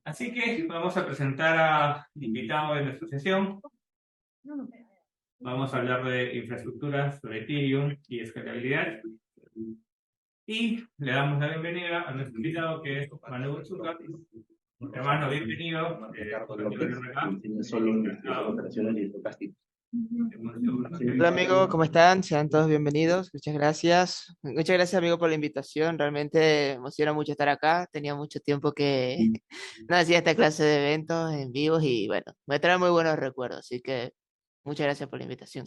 Así que vamos a presentar a invitados de nuestra sesión. Vamos a hablar de infraestructuras sobre Ethereum y escalabilidad. Y le damos la bienvenida a nuestro invitado que es Manu Otsuka. Hermano, bienvenido. Solo operaciones y estocásticos. Hola amigo, ¿cómo están? Sean todos bienvenidos. Muchas gracias. Muchas gracias amigo por la invitación. Realmente me emociona mucho estar acá. Tenía mucho tiempo que no hacía esta clase de eventos en vivos y bueno, me trae muy buenos recuerdos. Así que muchas gracias por la invitación.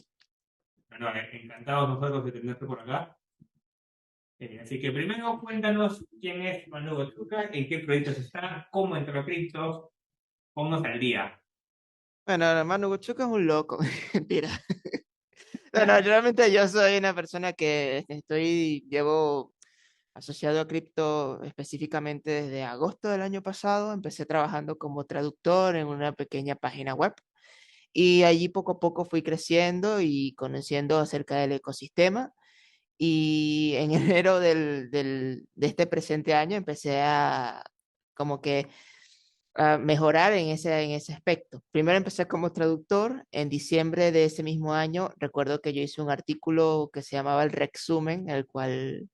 Bueno, encantados nosotros de tenerte por acá. Así que primero cuéntanos quién es Manu Otsuka, en qué proyectos está, cómo entró a cripto, cómo saldría. Bueno, hermano Guchuca es un loco. Mentira. No, no, realmente yo soy una persona que llevo asociado a cripto específicamente desde agosto del año pasado. Empecé trabajando como traductor en una pequeña página web y allí poco a poco fui creciendo y conociendo acerca del ecosistema. Y en enero de este presente año empecé a como que a mejorar en ese aspecto. Primero empecé como traductor. En diciembre de ese mismo año, recuerdo que yo hice un artículo que se llamaba el Rexumen, el cual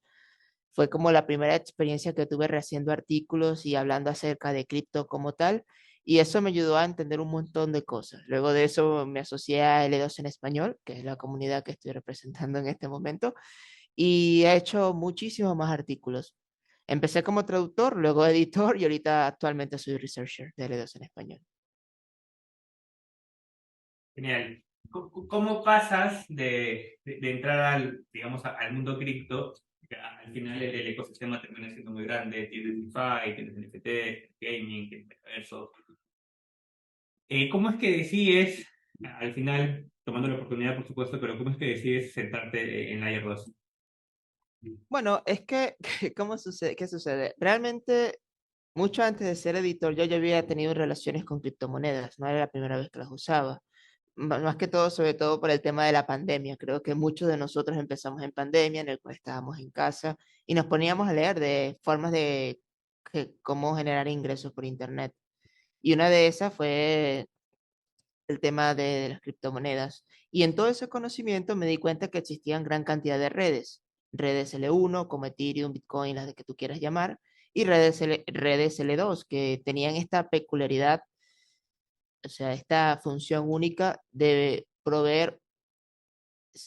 fue como la primera experiencia que tuve rehaciendo artículos y hablando acerca de cripto como tal. Y eso me ayudó a entender un montón de cosas. Luego de eso me asocié a L2 en español, que es la comunidad que estoy representando en este momento, y he hecho muchísimos más artículos. Empecé como traductor, luego editor y ahorita actualmente soy researcher de L2 en español. Genial. ¿Cómo pasas de entrar al, digamos, al mundo cripto? Que al final el ecosistema termina siendo muy grande, tienes DeFi, tienes NFT, gaming, tienes metaverso. ¿Cómo es que decides, al final, tomando la oportunidad, por supuesto, pero cómo es que decides sentarte en Layer 2? Bueno, es que, ¿cómo sucede? ¿Qué sucede? Realmente, mucho antes de ser editor, yo ya había tenido relaciones con criptomonedas, no era la primera vez que las usaba. Más que todo, sobre todo por el tema de la pandemia. Creo que muchos de nosotros empezamos en pandemia, en el cual estábamos en casa y nos poníamos a leer de formas de cómo generar ingresos por Internet. Y una de esas fue el tema de las criptomonedas. Y en todo ese conocimiento me di cuenta que existían gran cantidad de redes. Redes L1, como Ethereum, Bitcoin, las de que tú quieras llamar, y redes L2, que tenían esta peculiaridad, o sea, esta función única de proveer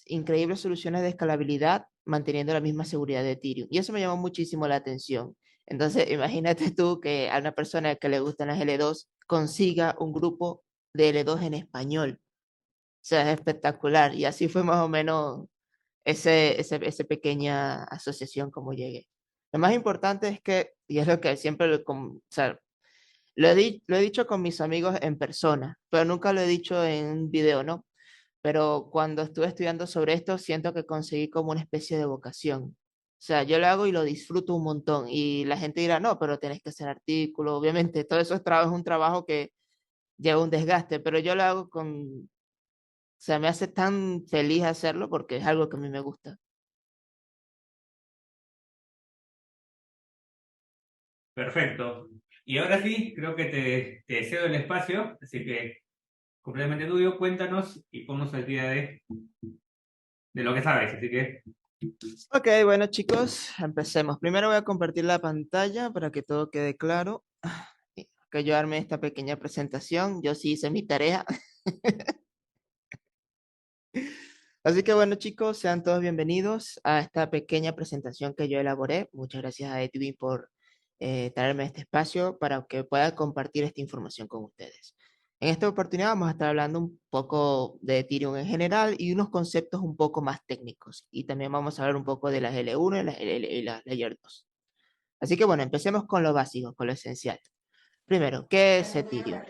increíbles soluciones de escalabilidad manteniendo la misma seguridad de Ethereum. Y eso me llamó muchísimo la atención. Entonces, imagínate tú que a una persona que le gustan las L2 consiga un grupo de L2 en español. O sea, es espectacular. Y así fue más o menos esa pequeña asociación como llegué. Lo más importante es que, y es lo que siempre o sea, lo he dicho con mis amigos en persona, pero nunca lo he dicho en un video, ¿no? Pero cuando estuve estudiando sobre esto, siento que conseguí como una especie de vocación. O sea, yo lo hago y lo disfruto un montón. Y la gente dirá, no, pero tenés que hacer artículos. Obviamente, todo eso es un trabajo que lleva un desgaste, pero yo lo hago o sea, me hace tan feliz hacerlo porque es algo que a mí me gusta. Perfecto. Y ahora sí, creo que te cedo el espacio, así que completamente tuyo, cuéntanos y ponnos al día de lo que sabes. Así que, Ok, bueno chicos, empecemos. Primero voy a compartir la pantalla para que todo quede claro. Que yo arme esta pequeña presentación. Yo sí hice mi tarea. Así que bueno chicos, sean todos bienvenidos a esta pequeña presentación que yo elaboré. Muchas gracias a Edwin por traerme este espacio para que pueda compartir esta información con ustedes. En esta oportunidad vamos a estar hablando un poco de Ethereum en general y unos conceptos un poco más técnicos. Y también vamos a hablar un poco de las L1 y las Layer 2. Así que bueno, empecemos con lo básico, con lo esencial. Primero, ¿qué es Ethereum?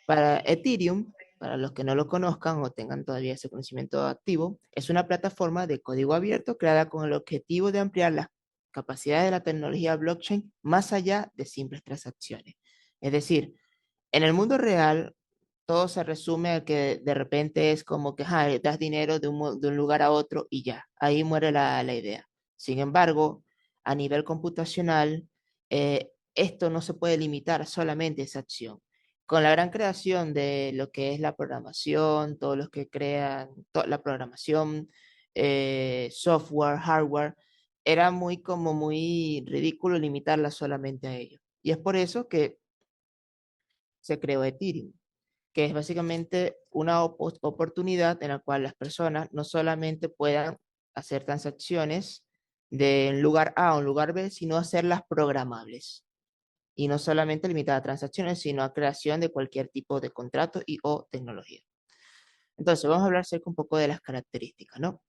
Para Ethereum, para los que no lo conozcan o tengan todavía ese conocimiento activo, es una plataforma de código abierto creada con el objetivo de ampliar las capacidades de la tecnología blockchain más allá de simples transacciones. Es decir, en el mundo real, todo se resume a que de repente es como que das dinero de un lugar a otro y ya, ahí muere la idea. Sin embargo, a nivel computacional, esto no se puede limitar solamente a esa acción. Con la gran creación de lo que es la programación, todos los que crean la programación, software, hardware, era muy ridículo limitarla solamente a ello. Y es por eso que se creó Ethereum, que es básicamente una oportunidad en la cual las personas no solamente puedan hacer transacciones de un lugar A a un lugar B, sino hacerlas programables. Y no solamente limitada a transacciones, sino a creación de cualquier tipo de contrato y o tecnología. Entonces, vamos a hablar acerca un poco de las características, ¿no?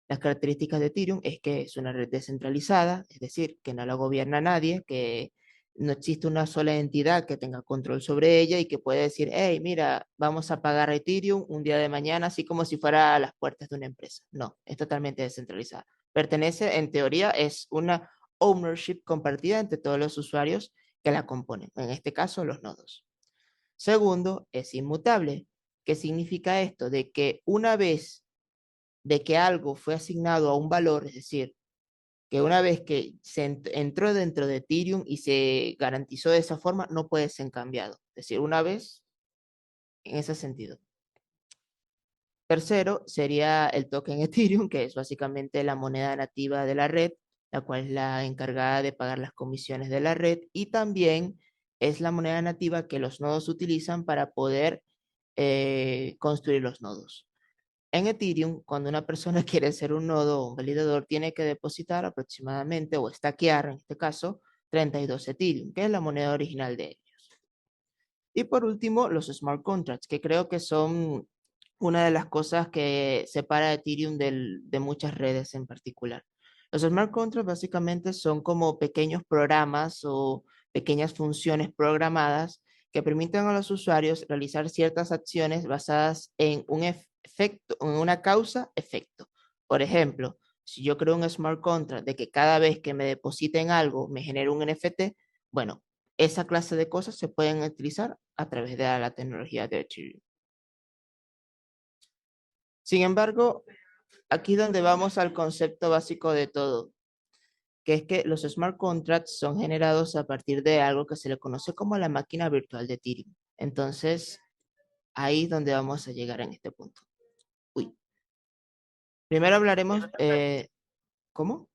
Las características de Ethereum es que es una red descentralizada, es decir, que no la gobierna nadie, que no existe una sola entidad que tenga control sobre ella y que puede decir, hey, mira, vamos a pagar a Ethereum un día de mañana, así como si fuera a las puertas de una empresa. No, es totalmente descentralizada. Pertenece, en teoría, es una ownership compartida entre todos los usuarios que la componen, en este caso los nodos. Segundo, es inmutable. ¿Qué significa esto? De que una vez de que algo fue asignado a un valor, es decir, que una vez que se entró dentro de Ethereum y se garantizó de esa forma, no puede ser cambiado. Es decir, una vez en ese sentido. Tercero sería el token Ethereum, que es básicamente la moneda nativa de la red, la cual es la encargada de pagar las comisiones de la red y también es la moneda nativa que los nodos utilizan para poder construir los nodos. En Ethereum, cuando una persona quiere ser un nodo o un validador, tiene que depositar aproximadamente, o stackear en este caso, 32 Ethereum, que es la moneda original de ellos. Y por último, los smart contracts, que creo que son una de las cosas que separa a Ethereum de muchas redes en particular. Los smart contracts básicamente son como pequeños programas o pequeñas funciones programadas que permiten a los usuarios realizar ciertas acciones basadas en un efecto, en una causa-efecto. Por ejemplo, si yo creo un smart contract de que cada vez que me depositen algo me genere un NFT, bueno, esa clase de cosas se pueden utilizar a través de la tecnología de Ethereum. Sin embargo, aquí es donde vamos al concepto básico de todo, que es que los smart contracts son generados a partir de algo que se le conoce como la máquina virtual de Ethereum. Entonces, ahí es donde vamos a llegar en este punto. Uy. Primero hablaremos, ¿cómo?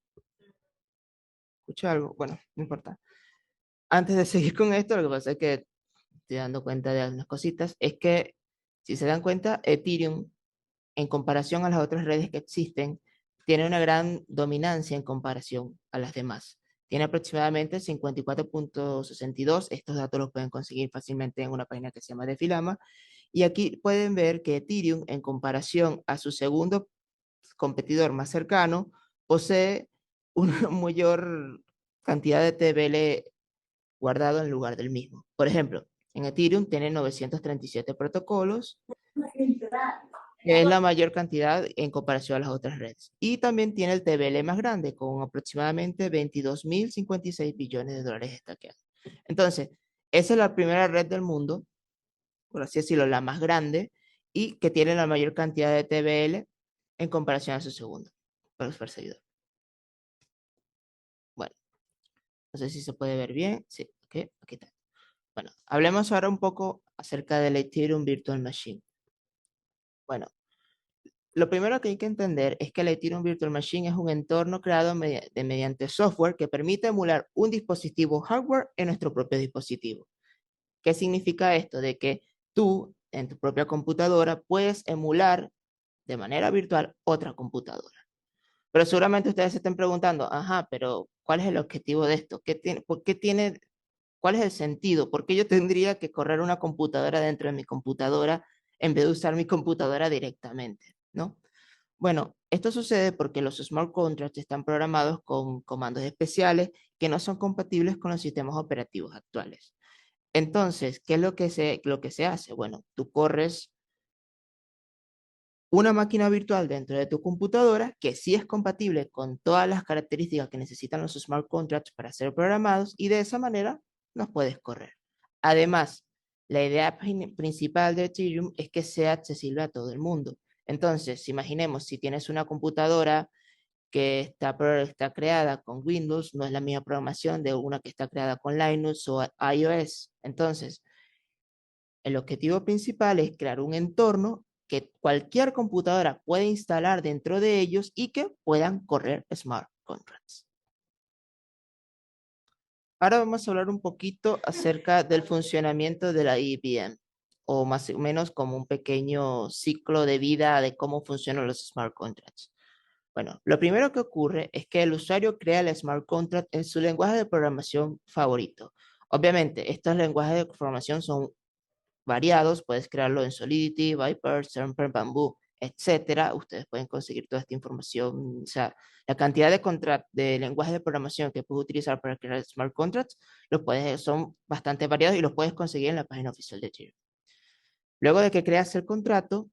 ¿Escuché algo? Bueno, no importa. Antes de seguir con esto, lo que pasa es que estoy dando cuenta de algunas cositas, es que, si se dan cuenta, Ethereum en comparación a las otras redes que existen, tiene una gran dominancia en comparación a las demás. Tiene aproximadamente 54.62. Estos datos los pueden conseguir fácilmente en una página que se llama Defilama. Y aquí pueden ver que Ethereum, en comparación a su segundo competidor más cercano, posee una mayor cantidad de TVL guardado en lugar del mismo. Por ejemplo, en Ethereum tiene 937 protocolos, que es la mayor cantidad en comparación a las otras redes. Y también tiene el TVL más grande, con aproximadamente 22.056 billones de dólares estaqueados. Entonces, esa es la primera red del mundo, por así decirlo, la más grande, y que tiene la mayor cantidad de TVL en comparación a su segundo, para los perseguidores. Bueno, no sé si se puede ver bien. Sí, ok, aquí está. Bueno, hablemos ahora un poco acerca del Ethereum Virtual Machine. Bueno, lo primero que hay que entender es que el Ethereum Virtual Machine es un entorno creado mediante software que permite emular un dispositivo hardware en nuestro propio dispositivo. ¿Qué significa esto? De que tú, en tu propia computadora, puedes emular de manera virtual otra computadora. Pero seguramente ustedes se estén preguntando, ajá, pero ¿cuál es el objetivo de esto? ¿Por qué tiene, cuál es el sentido? ¿Por qué yo tendría que correr una computadora dentro de mi computadora en vez de usar mi computadora directamente? ¿No? Bueno, esto sucede porque los smart contracts están programados con comandos especiales que no son compatibles con los sistemas operativos actuales. Entonces, ¿qué es lo que se hace? Bueno, tú corres una máquina virtual dentro de tu computadora que sí es compatible con todas las características que necesitan los smart contracts para ser programados y de esa manera los puedes correr. Además, la idea principal de Ethereum es que sea accesible a todo el mundo. Entonces, imaginemos si tienes una computadora que está creada con Windows no es la misma programación de una que está creada con Linux o iOS. Entonces, el objetivo principal es crear un entorno que cualquier computadora pueda instalar dentro de ellos y que puedan correr smart contracts. Ahora vamos a hablar un poquito acerca del funcionamiento de la EVM, o más o menos como un pequeño ciclo de vida de cómo funcionan los smart contracts. Bueno, lo primero que ocurre es que el usuario crea el smart contract en su lenguaje de programación favorito. Obviamente, estos lenguajes de programación son variados, puedes crearlo en Solidity, Viper, Semper, Bamboo, etcétera. Ustedes pueden conseguir toda esta información, o sea, la cantidad de lenguajes de programación que puedes utilizar para crear smart contracts son bastante variados y los puedes conseguir en la página oficial de Ethereum. Luego de que creas el contrato,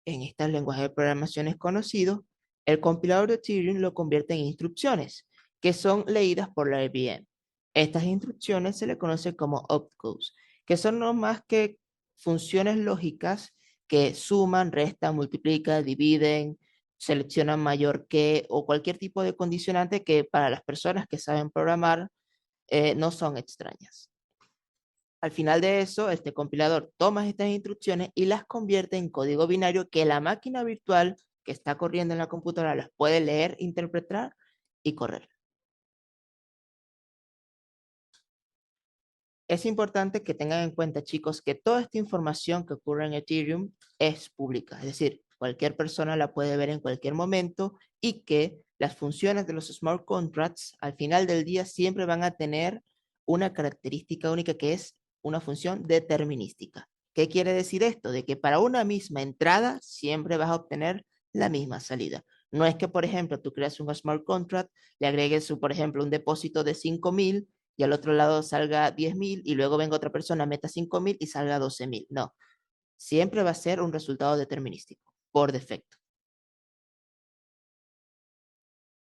en estos lenguajes de programación conocidos, el compilador de Ethereum lo convierte en instrucciones, que son leídas por la IBM. Estas instrucciones se le conoce como opcodes, que son no más que funciones lógicas que suman, restan, multiplican, dividen, seleccionan mayor que o cualquier tipo de condicionante que para las personas que saben programar no son extrañas. Al final de eso, este compilador toma estas instrucciones y las convierte en código binario que la máquina virtual que está corriendo en la computadora las puede leer, interpretar y correr. Es importante que tengan en cuenta, chicos, que toda esta información que ocurre en Ethereum es pública, es decir, cualquier persona la puede ver en cualquier momento y que las funciones de los smart contracts al final del día siempre van a tener una característica única que es una función determinística. ¿Qué quiere decir esto? De que para una misma entrada siempre vas a obtener la misma salida. No es que, por ejemplo, tú creas un smart contract, le agregues, por ejemplo, un depósito de 5.000 y al otro lado salga 10.000 y luego venga otra persona, meta 5.000 y salga 12.000. No, siempre va a ser un resultado determinístico, por defecto.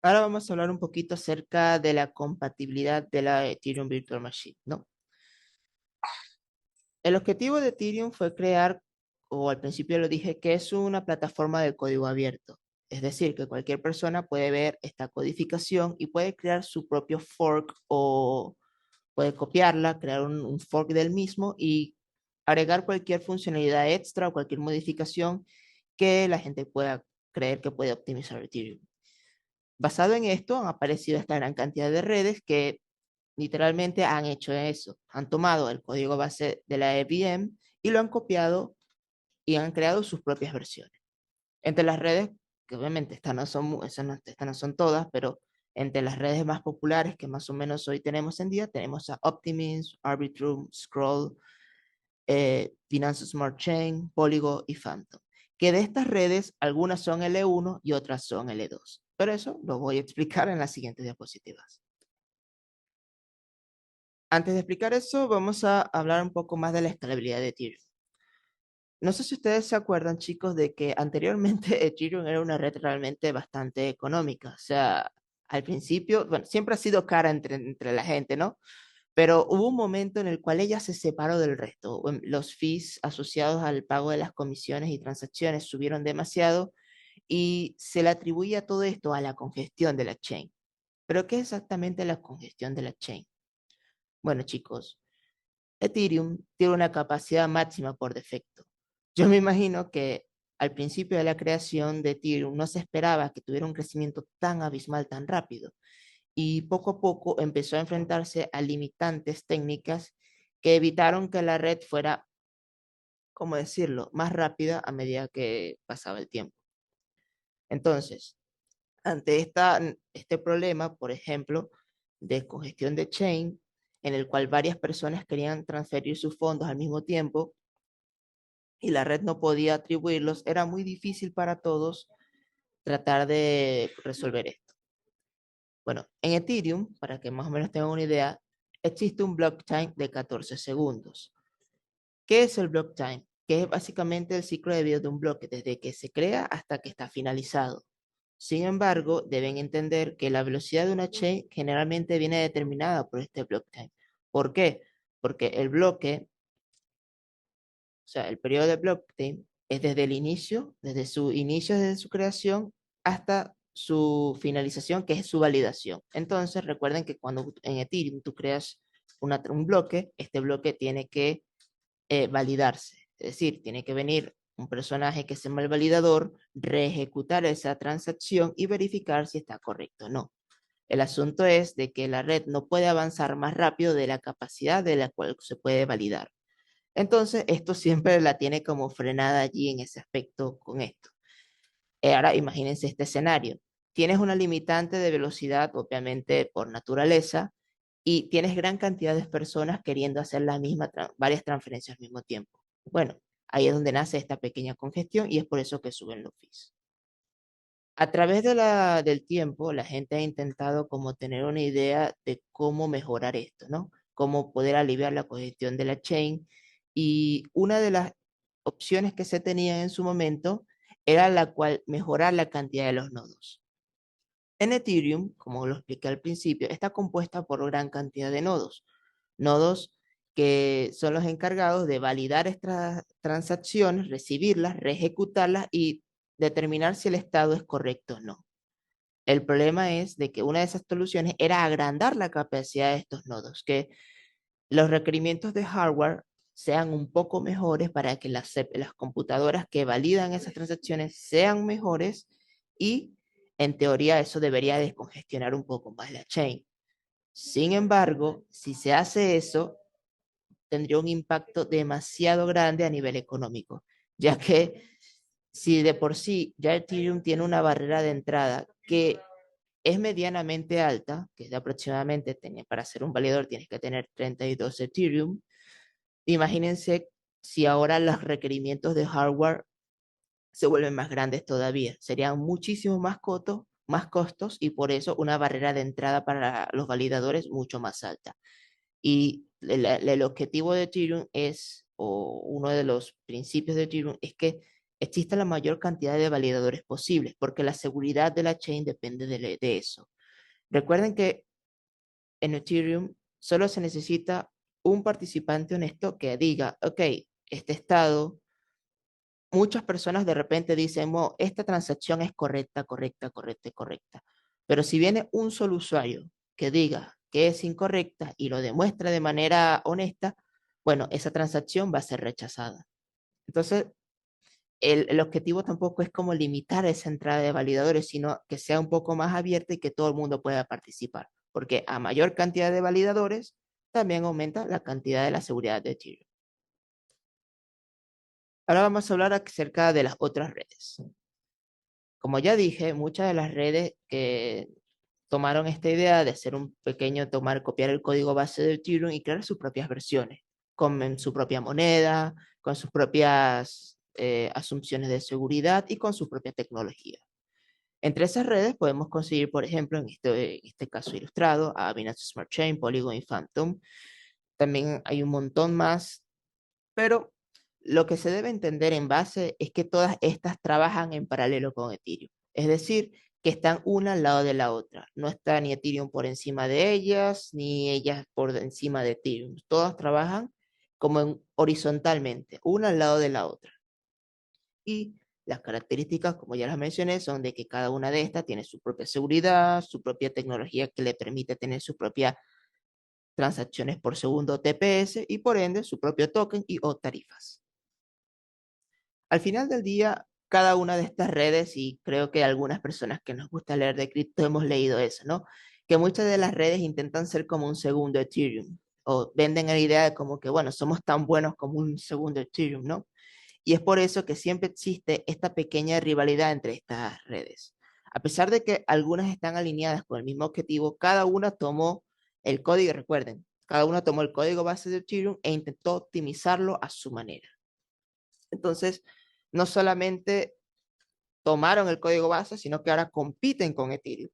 Ahora vamos a hablar un poquito acerca de la compatibilidad de la Ethereum Virtual Machine, ¿no? El objetivo de Ethereum fue crear, o al principio lo dije, que es una plataforma de código abierto. Es decir, que cualquier persona puede ver esta codificación y puede crear su propio fork o puede copiarla, crear un fork del mismo y agregar cualquier funcionalidad extra o cualquier modificación que la gente pueda creer que puede optimizar Ethereum. Basado en esto, han aparecido esta gran cantidad de redes que literalmente han hecho eso. Han tomado el código base de la EVM y lo han copiado y han creado sus propias versiones. Entre las redes, que obviamente estas no son todas, pero entre las redes más populares que más o menos hoy tenemos en día, tenemos a Optimism, Arbitrum, Scroll, Binance Smart Chain, Polygon y Phantom. Que de estas redes, algunas son L1 y otras son L2. Pero eso lo voy a explicar en las siguientes diapositivas. Antes de explicar eso, vamos a hablar un poco más de la escalabilidad de Ethereum. No sé si ustedes se acuerdan, chicos, de que anteriormente Ethereum era una red realmente bastante económica. O sea, al principio, bueno, siempre ha sido cara entre la gente, ¿no? Pero hubo un momento en el cual ella se separó del resto. Los fees asociados al pago de las comisiones y transacciones subieron demasiado y se le atribuía todo esto a la congestión de la chain. ¿Pero qué es exactamente la congestión de la chain? Bueno, chicos, Ethereum tiene una capacidad máxima por defecto. Yo me imagino que al principio de la creación de Ethereum no se esperaba que tuviera un crecimiento tan abismal, tan rápido. Y poco a poco empezó a enfrentarse a limitantes técnicas que evitaron que la red fuera, ¿cómo decirlo?, más rápida a medida que pasaba el tiempo. Entonces, ante este problema, por ejemplo, de congestión de chain, en el cual varias personas querían transferir sus fondos al mismo tiempo y la red no podía atribuirlos, era muy difícil para todos tratar de resolver esto. Bueno, en Ethereum, para que más o menos tengan una idea, existe un block time de 14 segundos. ¿Qué es el block time? Que es básicamente el ciclo de vida de un bloque, desde que se crea hasta que está finalizado. Sin embargo, deben entender que la velocidad de una chain generalmente viene determinada por este block time. ¿Por qué? Porque el bloque, o sea, el periodo de block time es desde el inicio, desde su inicio, desde su creación, hasta su finalización, que es su validación. Entonces, recuerden que cuando en Ethereum tú creas un bloque, este bloque tiene que validarse. Es decir, tiene que venir un personaje que se llama el validador, reejecutar esa transacción y verificar si está correcto o no. El asunto es de que la red no puede avanzar más rápido de la capacidad de la cual se puede validar. Entonces, esto siempre la tiene como frenada allí en ese aspecto con esto. Ahora imagínense este escenario. Tienes una limitante de velocidad, obviamente por naturaleza, y tienes gran cantidad de personas queriendo hacer la misma, varias transferencias al mismo tiempo. Bueno, ahí es donde nace esta pequeña congestión y es por eso que suben los fees. A través del tiempo, la gente ha intentado como tener una idea de cómo mejorar esto, ¿no? Cómo poder aliviar la congestión de la chain. Y una de las opciones que se tenían en su momento era la cual mejorar la cantidad de los nodos. En Ethereum, como lo expliqué al principio, está compuesta por gran cantidad de nodos. Nodos que son los encargados de validar estas transacciones, recibirlas, reejecutarlas y determinar si el estado es correcto o no. El problema es de que una de esas soluciones era agrandar la capacidad de estos nodos, que los requerimientos de hardware sean un poco mejores para que las computadoras que validan esas transacciones sean mejores y en teoría eso debería descongestionar un poco más la chain. Sin embargo, si se hace eso, tendría un impacto demasiado grande a nivel económico, ya que si de por sí ya Ethereum tiene una barrera de entrada que es medianamente alta, que es de aproximadamente, para ser un validador tienes que tener 32 Ethereum, imagínense si ahora los requerimientos de hardware se vuelven más grandes todavía. Serían muchísimo más costos y por eso una barrera de entrada para los validadores mucho más alta. Y el objetivo de Ethereum es, o uno de los principios de Ethereum, es que exista la mayor cantidad de validadores posibles, porque la seguridad de la chain depende de eso. Recuerden que en Ethereum solo se necesita un participante honesto que diga, ok, este estado, muchas personas de repente dicen, esta transacción es correcta, correcta, correcta, correcta. Pero si viene un solo usuario que diga que es incorrecta y lo demuestra de manera honesta, bueno, esa transacción va a ser rechazada. Entonces, el objetivo tampoco es como limitar esa entrada de validadores, sino que sea un poco más abierta y que todo el mundo pueda participar. Porque a mayor cantidad de validadores, también aumenta la cantidad de la seguridad de Ethereum. Ahora vamos a hablar acerca de las otras redes. Como ya dije, muchas de las redes que tomaron esta idea de hacer un pequeño, copiar el código base de Ethereum y crear sus propias versiones, con su propia moneda, con sus propias asunciones de seguridad y con su propia tecnología. Entre esas redes podemos conseguir, por ejemplo, en este caso ilustrado, a Binance Smart Chain, Polygon y Phantom. También hay un montón más, pero lo que se debe entender en base es que todas estas trabajan en paralelo con Ethereum. Es decir, que están una al lado de la otra. No está ni Ethereum por encima de ellas, ni ellas por encima de Ethereum. Todas trabajan como horizontalmente, una al lado de la otra. Y las características, como ya las mencioné, son de que cada una de estas tiene su propia seguridad, su propia tecnología que le permite tener su propia transacciones por segundo TPS y por ende su propio token y o tarifas. Al final del día, cada una de estas redes, y creo que algunas personas que nos gusta leer de cripto hemos leído eso, ¿no? Que muchas de las redes intentan ser como un segundo Ethereum, o venden la idea de como que, bueno, somos tan buenos como un segundo Ethereum, ¿no? Y es por eso que siempre existe esta pequeña rivalidad entre estas redes. A pesar de que algunas están alineadas con el mismo objetivo, cada una tomó el código, recuerden, cada una tomó el código base de Ethereum e intentó optimizarlo a su manera. Entonces, no solamente tomaron el código base, sino que ahora compiten con Ethereum.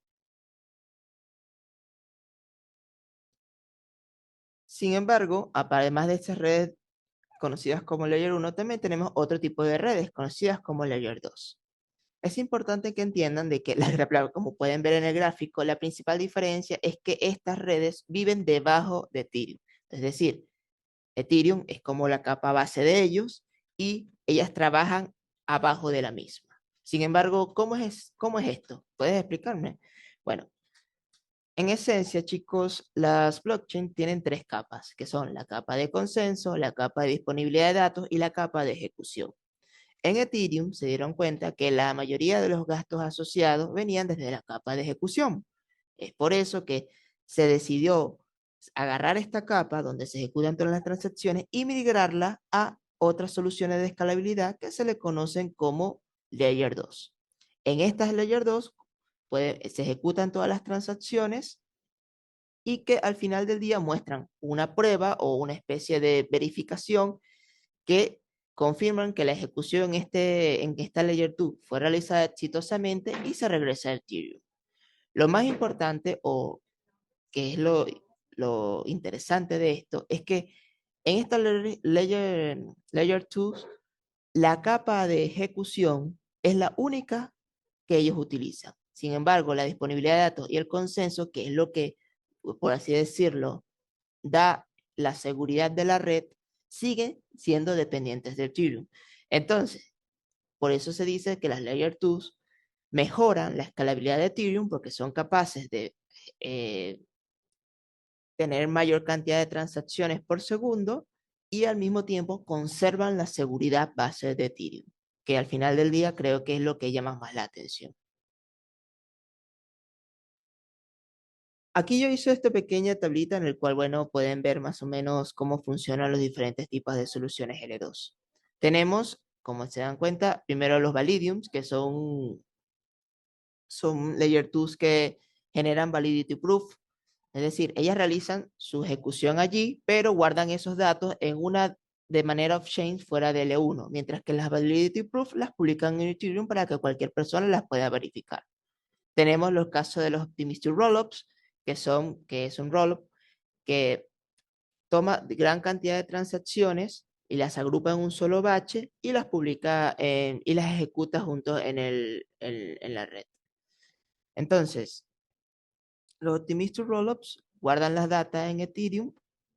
Sin embargo, además de estas redes conocidas como Layer 1, también tenemos otro tipo de redes conocidas como Layer 2. Es importante que entiendan de que, como pueden ver en el gráfico, la principal diferencia es que estas redes viven debajo de Ethereum. Es decir, Ethereum es como la capa base de ellos y ellas trabajan abajo de la misma. Sin embargo, cómo es esto? ¿Puedes explicarme? Bueno, en esencia, chicos, las blockchain tienen tres capas, que son la capa de consenso, la capa de disponibilidad de datos y la capa de ejecución. En Ethereum se dieron cuenta que la mayoría de los gastos asociados venían desde la capa de ejecución. Es por eso que se decidió agarrar esta capa donde se ejecutan todas las transacciones y migrarla a otras soluciones de escalabilidad que se le conocen como Layer 2. En estas Layer 2 se ejecutan todas las transacciones y que al final del día muestran una prueba o una especie de verificación que confirman que la ejecución en esta Layer 2 fue realizada exitosamente y se regresa a Ethereum. Lo más importante, o que es lo interesante de esto, es que en esta layer 2, la capa de ejecución es la única que ellos utilizan. Sin embargo, la disponibilidad de datos y el consenso, que es lo que, por así decirlo, da la seguridad de la red, siguen siendo dependientes de Ethereum. Entonces, por eso se dice que las Layer 2 mejoran la escalabilidad de Ethereum porque son capaces de eh, tener mayor cantidad de transacciones por segundo y al mismo tiempo conservan la seguridad base de Ethereum, que al final del día creo que es lo que llama más la atención. Aquí yo hice esta pequeña tablita en el cual, bueno, pueden ver más o menos cómo funcionan los diferentes tipos de soluciones L2. Tenemos, como se dan cuenta, primero los Validiums, que son Layer 2 que generan Validity Proof. Es decir, ellas realizan su ejecución allí, pero guardan esos datos en una de manera off-chain fuera de L1, mientras que las Validity Proof las publican en Ethereum para que cualquier persona las pueda verificar. Tenemos los casos de los Optimistic Rollups, que es un rollup que toma gran cantidad de transacciones y las agrupa en un solo bache y las publica y las ejecuta juntos en la red. Entonces, los Optimistic Rollups guardan las datas en Ethereum,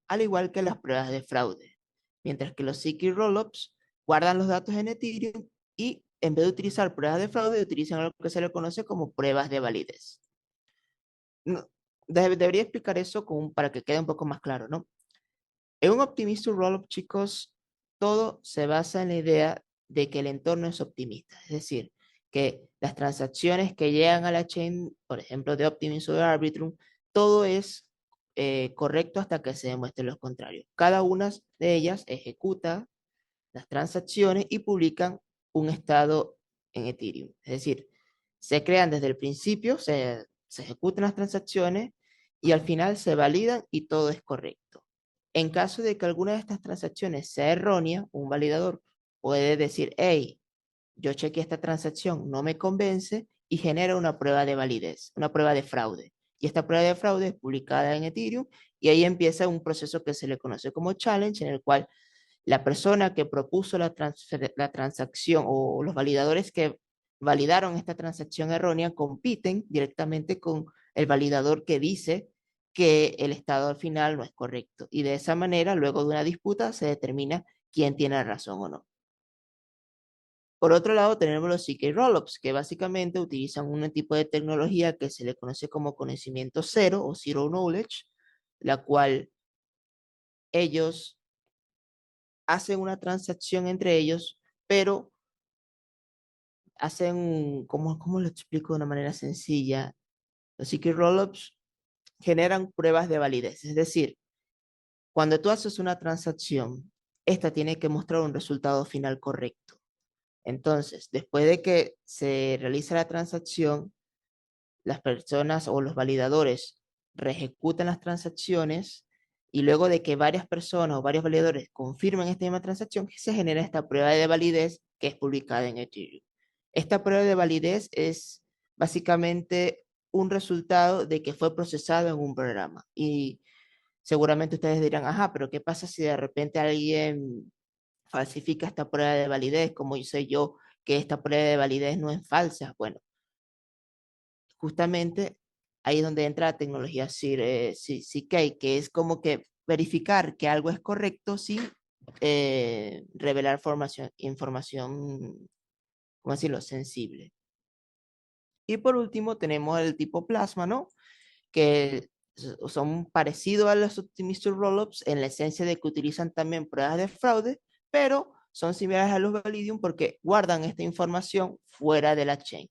al igual que las pruebas de fraude, mientras que los Zk Rollups guardan los datos en Ethereum y en vez de utilizar pruebas de fraude, utilizan lo que se le conoce como pruebas de validez. No, debería explicar eso para que quede un poco más claro, ¿no? En un Optimistic Rollup, chicos, todo se basa en la idea de que el entorno es optimista, es decir, que las transacciones que llegan a la chain, por ejemplo, de Optimism o de Arbitrum, todo es correcto hasta que se demuestre lo contrario. Cada una de ellas ejecuta las transacciones y publican un estado en Ethereum. Es decir, se crean desde el principio, se ejecutan las transacciones y al final se validan y todo es correcto. En caso de que alguna de estas transacciones sea errónea, un validador puede decir, hey, yo chequeé esta transacción, no me convence y genera una prueba de validez, una prueba de fraude. Y esta prueba de fraude es publicada en Ethereum y ahí empieza un proceso que se le conoce como challenge, en el cual la persona que propuso la transacción o los validadores que validaron esta transacción errónea compiten directamente con el validador que dice que el estado al final no es correcto. Y de esa manera, luego de una disputa, se determina quién tiene razón o no. Por otro lado, tenemos los CK Rollups, que básicamente utilizan un tipo de tecnología que se le conoce como conocimiento cero o zero knowledge, la cual ellos hacen una transacción entre ellos, pero hacen, ¿cómo lo explico de una manera sencilla? Los CK Rollups generan pruebas de validez, es decir, cuando tú haces una transacción, esta tiene que mostrar un resultado final correcto. Entonces, después de que se realiza la transacción, las personas o los validadores reejecutan las transacciones y luego de que varias personas o varios validadores confirmen esta misma transacción, se genera esta prueba de validez que es publicada en Ethereum. Esta prueba de validez es básicamente un resultado de que fue procesado en un programa. Y seguramente ustedes dirán, ajá, pero ¿qué pasa si de repente alguien falsifica esta prueba de validez? ¿Cómo sé yo que esta prueba de validez no es falsa? Bueno, justamente ahí es donde entra la tecnología CK, que es como que verificar que algo es correcto sin revelar información ¿cómo decirlo?, sensible. Y por último tenemos el tipo plasma, ¿no? Que son parecidos a los optimistic rollups en la esencia de que utilizan también pruebas de fraude, pero son similares a los Validium porque guardan esta información fuera de la chain.